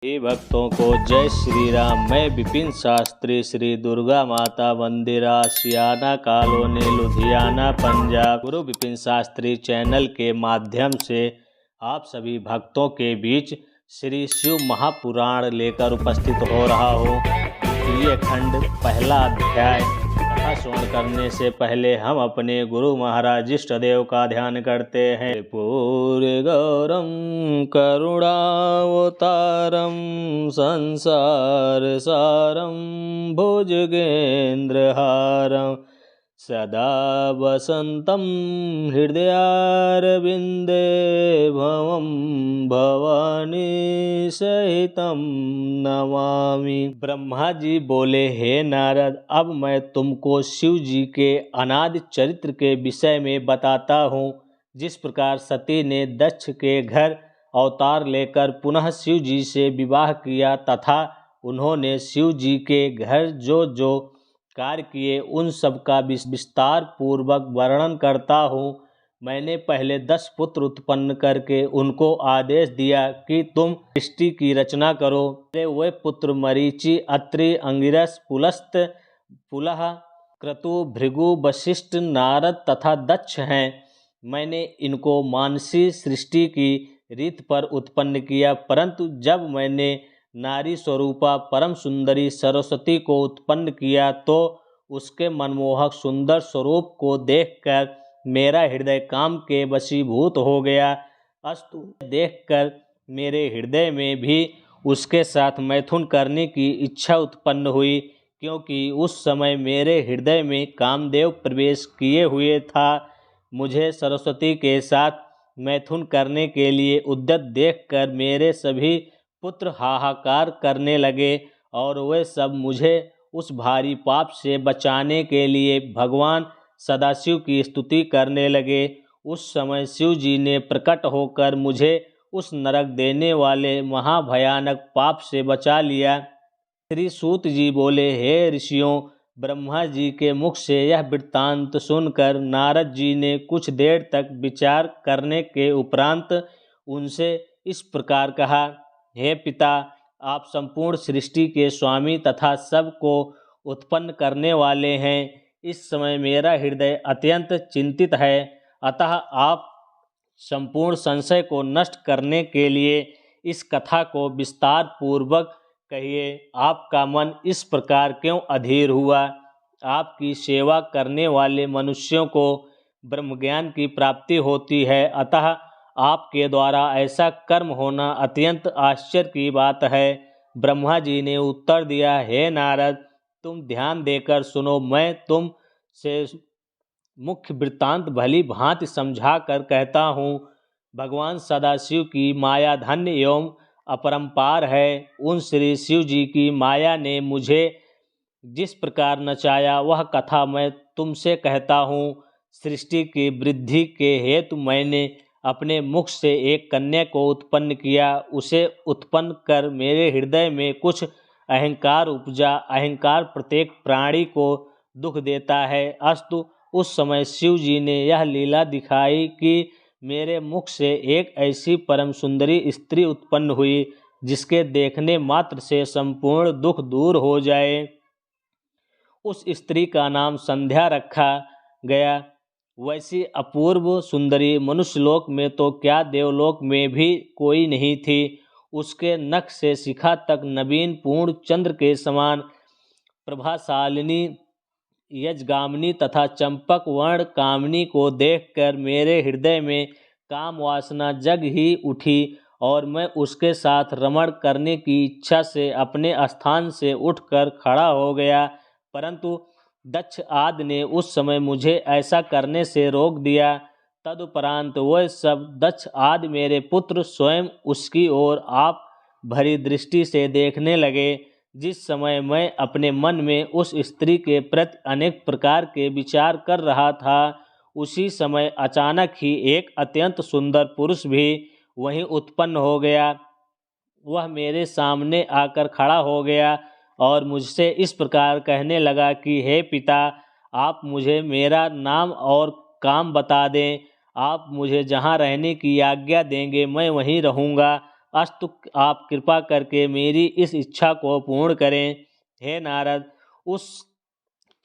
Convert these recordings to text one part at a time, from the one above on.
हे भक्तों को जय श्री राम। मैं विपिन शास्त्री, श्री दुर्गा माता मंदिर, आशियाना कॉलोनी, लुधियाना, पंजाब। गुरु विपिन शास्त्री चैनल के माध्यम से आप सभी भक्तों के बीच श्री शिव महापुराण लेकर उपस्थित हो रहा हूँ। ये खंड पहला अध्याय। कथा श्रवण करने से पहले हम अपने गुरु महाराज इष्ट देव का ध्यान करते हैं। पूर्य गौरम करुणावतारम संसार सारम भुजगेन्द्रहारम सदा वसंतम हृदयारविंदे भवम भवानी सहितम नमामि। ब्रह्मा जी बोले, हे नारद, अब मैं तुमको शिव जी के अनादि चरित्र के विषय में बताता हूँ। जिस प्रकार सती ने दक्ष के घर अवतार लेकर पुनः शिव जी से विवाह किया तथा उन्होंने शिव जी के घर जो जो कार्य किए उन सब का विस्तार पूर्वक वर्णन करता हूँ। मैंने पहले 10 पुत्र उत्पन्न करके उनको आदेश दिया कि तुम सृष्टि की रचना करो। वे पुत्र मरीचि, अत्रि, अंगिरस, पुलस्त, पुलह, क्रतु, भृगु, वशिष्ठ, नारद तथा दक्ष हैं। मैंने इनको मानसी सृष्टि की रीत पर उत्पन्न किया, परंतु जब मैंने नारी स्वरूपा परम सुंदरी सरस्वती को उत्पन्न किया तो उसके मनमोहक सुंदर स्वरूप को देखकर मेरा हृदय काम के वशीभूत हो गया। अस्तु, देखकर मेरे हृदय में भी उसके साथ मैथुन करने की इच्छा उत्पन्न हुई, क्योंकि उस समय मेरे हृदय में कामदेव प्रवेश किए हुए था। मुझे सरस्वती के साथ मैथुन करने के लिए उद्यत देखकर मेरे सभी पुत्र हाहाकार करने लगे और वे सब मुझे उस भारी पाप से बचाने के लिए भगवान सदाशिव की स्तुति करने लगे। उस समय शिव जी ने प्रकट होकर मुझे उस नरक देने वाले महाभयानक पाप से बचा लिया। श्री सूत जी बोले, हे ऋषियों, ब्रह्मा जी के मुख से यह वृत्तांत सुनकर नारद जी ने कुछ देर तक विचार करने के उपरांत उनसे इस प्रकार कहा, हे पिता, आप संपूर्ण सृष्टि के स्वामी तथा सब को उत्पन्न करने वाले हैं। इस समय मेरा हृदय अत्यंत चिंतित है, अतः आप संपूर्ण संशय को नष्ट करने के लिए इस कथा को विस्तार पूर्वक कहिए। आपका मन इस प्रकार क्यों अधीर हुआ? आपकी सेवा करने वाले मनुष्यों को ब्रह्मज्ञान की प्राप्ति होती है, अतः आपके द्वारा ऐसा कर्म होना अत्यंत आश्चर्य की बात है। ब्रह्मा जी ने उत्तर दिया, हे नारद, तुम ध्यान देकर सुनो। मैं तुम से मुख्य वृत्तांत भली भांति समझा कर कहता हूँ। भगवान सदाशिव की माया धन्य एवं अपरंपार है। उन श्री शिव जी की माया ने मुझे जिस प्रकार नचाया वह कथा मैं तुमसे कहता हूँ। सृष्टि की वृद्धि के हेतु मैंने अपने मुख से एक कन्या को उत्पन्न किया। उसे उत्पन्न कर मेरे हृदय में कुछ अहंकार उपजा। अहंकार प्रत्येक प्राणी को दुख देता है। अस्तु, उस समय शिव जी ने यह लीला दिखाई कि मेरे मुख से एक ऐसी परम सुंदरी स्त्री उत्पन्न हुई जिसके देखने मात्र से संपूर्ण दुख दूर हो जाए। उस स्त्री का नाम संध्या रखा गया। वैसी अपूर्व सुंदरी मनुष्यलोक में तो क्या देवलोक में भी कोई नहीं थी। उसके नख से शिखा तक नवीन पूर्ण चंद्र के समान प्रभाशालिनी यजगामिनी तथा चंपक वर्ण कामिनी को देखकर मेरे हृदय में काम वासना जग ही उठी और मैं उसके साथ रमण करने की इच्छा से अपने स्थान से उठकर खड़ा हो गया, परंतु दक्ष आदि ने उस समय मुझे ऐसा करने से रोक दिया। तदुपरांत वह सब दक्ष आदि मेरे पुत्र स्वयं उसकी ओर आप भरी दृष्टि से देखने लगे। जिस समय मैं अपने मन में उस स्त्री के प्रति अनेक प्रकार के विचार कर रहा था, उसी समय अचानक ही एक अत्यंत सुंदर पुरुष भी वहीं उत्पन्न हो गया। वह मेरे सामने आकर खड़ा हो गया और मुझसे इस प्रकार कहने लगा कि हे पिता, आप मुझे मेरा नाम और काम बता दें। आप मुझे जहाँ रहने की आज्ञा देंगे मैं वहीं रहूँगा। अस्तु आप कृपा करके मेरी इस इच्छा को पूर्ण करें। हे नारद, उस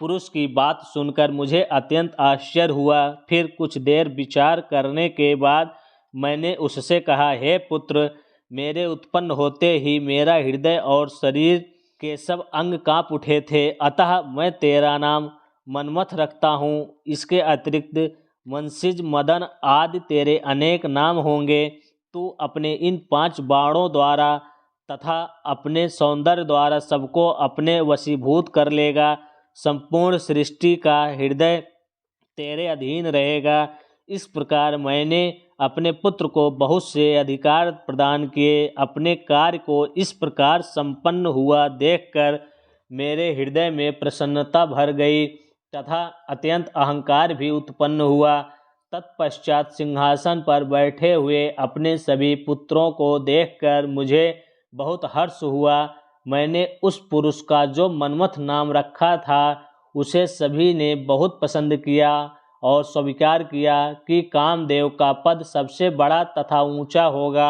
पुरुष की बात सुनकर मुझे अत्यंत आश्चर्य हुआ। फिर कुछ देर विचार करने के बाद मैंने उससे कहा, हे पुत्र, मेरे उत्पन्न होते ही मेरा हृदय और शरीर के सब अंग कांप उठे थे, अतः मैं तेरा नाम मनमथ रखता हूँ। इसके अतिरिक्त मनसिज, मदन आदि तेरे अनेक नाम होंगे। तू अपने इन 5 बाणों द्वारा तथा अपने सौंदर्य द्वारा सबको अपने वशीभूत कर लेगा। संपूर्ण सृष्टि का हृदय तेरे अधीन रहेगा। इस प्रकार मैंने अपने पुत्र को बहुत से अधिकार प्रदान किए। अपने कार्य को इस प्रकार संपन्न हुआ देखकर मेरे हृदय में प्रसन्नता भर गई तथा अत्यंत अहंकार भी उत्पन्न हुआ। तत्पश्चात सिंहासन पर बैठे हुए अपने सभी पुत्रों को देखकर मुझे बहुत हर्ष हुआ। मैंने उस पुरुष का जो मनमथ नाम रखा था उसे सभी ने बहुत पसंद किया और स्वीकार किया कि कामदेव का पद सबसे बड़ा तथा ऊंचा होगा।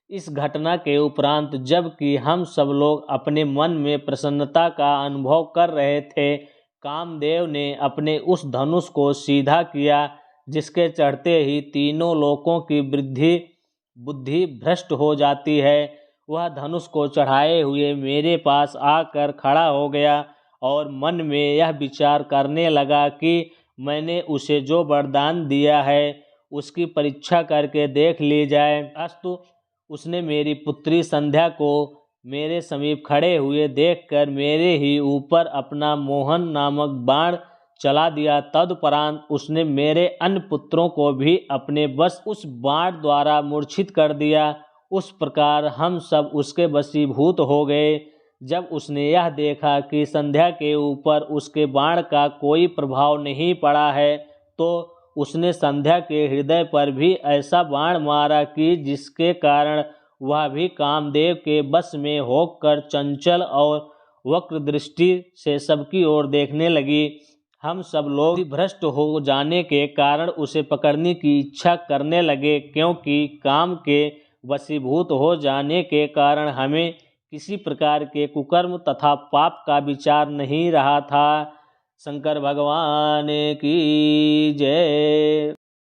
इस घटना के उपरांत जबकि हम सब लोग अपने मन में प्रसन्नता का अनुभव कर रहे थे, कामदेव ने अपने उस धनुष को सीधा किया, जिसके चढ़ते ही तीनों लोकों की बुद्धि भ्रष्ट हो जाती है। वह धनुष को चढ़ाए हुए मेरे पास आकर खड़ा हो गया और मन में यह विचार करने लगा कि मैंने उसे जो वरदान दिया है उसकी परीक्षा करके देख ली जाए। अस्तु, उसने मेरी पुत्री संध्या को मेरे समीप खड़े हुए देखकर मेरे ही ऊपर अपना मोहन नामक बाण चला दिया। तदुपरांत उसने मेरे अन्य पुत्रों को भी अपने वश उस बाण द्वारा मूर्छित कर दिया। उस प्रकार हम सब उसके वशीभूत हो गए। जब उसने यह देखा कि संध्या के ऊपर उसके बाण का कोई प्रभाव नहीं पड़ा है, तो उसने संध्या के हृदय पर भी ऐसा बाण मारा कि जिसके कारण वह भी कामदेव के वश में होकर चंचल और वक्र दृष्टि से सबकी ओर देखने लगी। हम सब लोग भ्रष्ट हो जाने के कारण उसे पकड़ने की इच्छा करने लगे, क्योंकि काम के वशीभूत हो जाने के कारण हमें किसी प्रकार के कुकर्म तथा पाप का विचार नहीं रहा था। शंकर भगवान की जय।